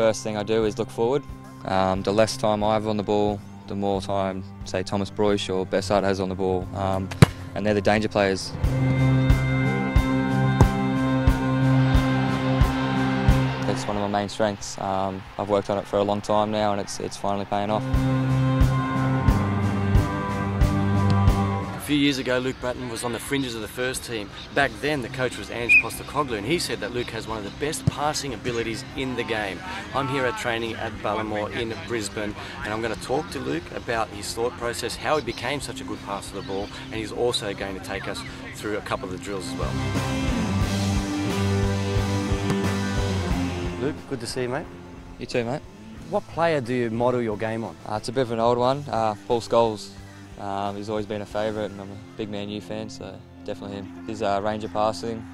first thing I do is look forward. The less time I have on the ball, the more time, say, Thomas Broish or Bessart has on the ball, and they're the danger players. It's one of my main strengths. I've worked on it for a long time now, and it's finally paying off. A few years ago, Luke Brattan was on the fringes of the first team. Back then, the coach was Ange Postecoglou, and he said that Luke has one of the best passing abilities in the game. I'm here at training at Ballimore in Brisbane, and I'm going to talk to Luke about his thought process, how he became such a good passer of the ball, and he's also going to take us through a couple of the drills as well. Luke, good to see you, mate. You too, mate. What player do you model your game on? It's a bit of an old one, Paul Scholes. He's always been a favourite, and I'm a big Man U fan, so definitely him. His range of passing,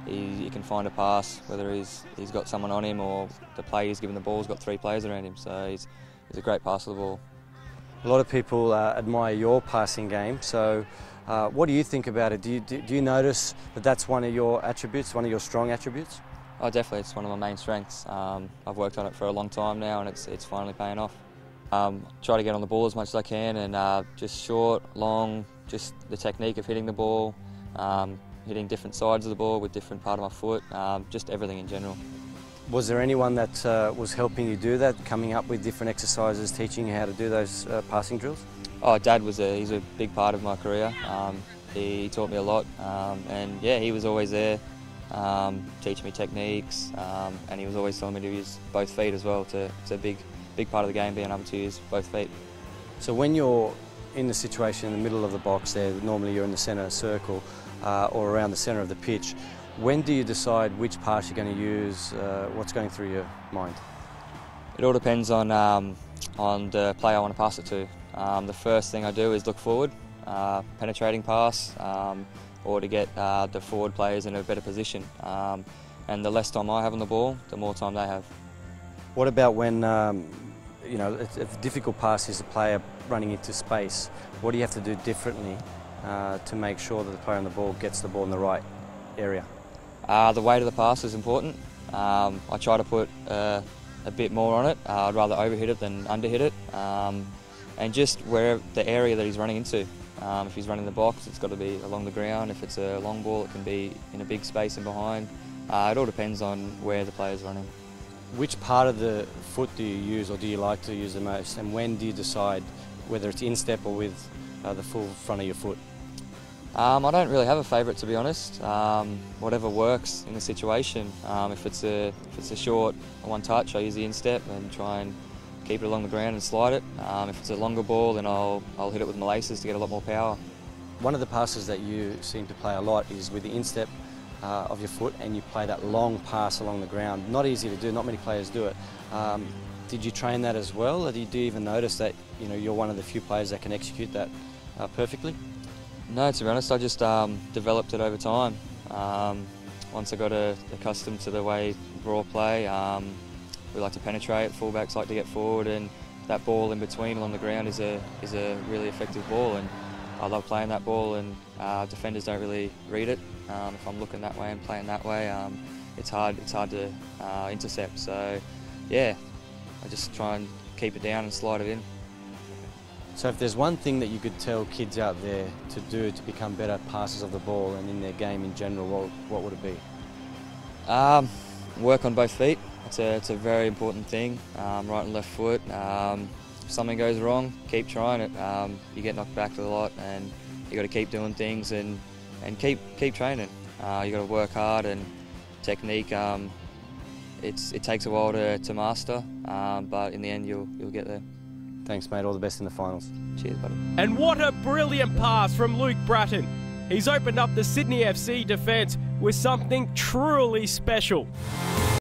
he can find a pass, whether he's got someone on him or the player he's given the ball's got three players around him, so he's a great passer of the ball. A lot of people admire your passing game, so what do you think about it? Do you notice that that's one of your attributes, one of your strong attributes? Oh, definitely, it's one of my main strengths. I've worked on it for a long time now, and it's finally paying off. Try to get on the ball as much as I can, and just short, long, just the technique of hitting the ball, hitting different sides of the ball with different part of my foot, just everything in general. Was there anyone that was helping you do that, coming up with different exercises, teaching you how to do those passing drills? Oh, Dad he's a big part of my career. He taught me a lot, and yeah, he was always there, teaching me techniques, and he was always telling me to use both feet as well. It's a big part of the game, being able to use both feet. So when you're in the situation in the middle of the box there, normally you're in the centre circle or around the centre of the pitch, when do you decide which pass you're going to use? What's going through your mind? It all depends on the player I want to pass it to. The first thing I do is look forward, penetrating pass, or to get the forward players in a better position. And the less time I have on the ball, the more time they have. What about when if a difficult pass is a player running into space? What do you have to do differently to make sure that the player on the ball gets the ball in the right area? The weight of the pass is important. I try to put a bit more on it. I'd rather overhit it than underhit it. And just where the area that he's running into. If he's running the box, it's got to be along the ground. If it's a long ball, it can be in a big space in behind. It all depends on where the player's running. Which part of the foot do you use, or do you like to use the most, and when do you decide whether it's instep or with the full front of your foot? I don't really have a favourite, to be honest. Whatever works in the situation. If it's a short one touch, I use the instep and try and keep it along the ground and slide it. If it's a longer ball, then I'll hit it with my laces to get a lot more power. One of the passes that you seem to play a lot is with the instep of your foot, and you play that long pass along the ground. Not easy to do, not many players do it. Did you train that as well, or do you even notice that you're one of the few players that can execute that perfectly? No, to be honest, I just developed it over time. Once I got accustomed to the way Raw play, we like to penetrate, fullbacks like to get forward, and that ball in between along the ground is a really effective ball, and I love playing that ball, and defenders don't really read it. If I'm looking that way and playing that way, it's hard to intercept. So yeah, I just try and keep it down and slide it in. So if there's one thing that you could tell kids out there to do to become better passers of the ball and in their game in general, what would it be? Work on both feet. It's a very important thing, right and left foot. If something goes wrong, keep trying it. You get knocked back a lot, and you got to keep doing things and keep training. You got to work hard, and technique. It takes a while to master, but in the end you'll get there. Thanks, mate. All the best in the finals. Cheers, buddy. And what a brilliant pass from Luke Brattan. He's opened up the Sydney FC defence with something truly special.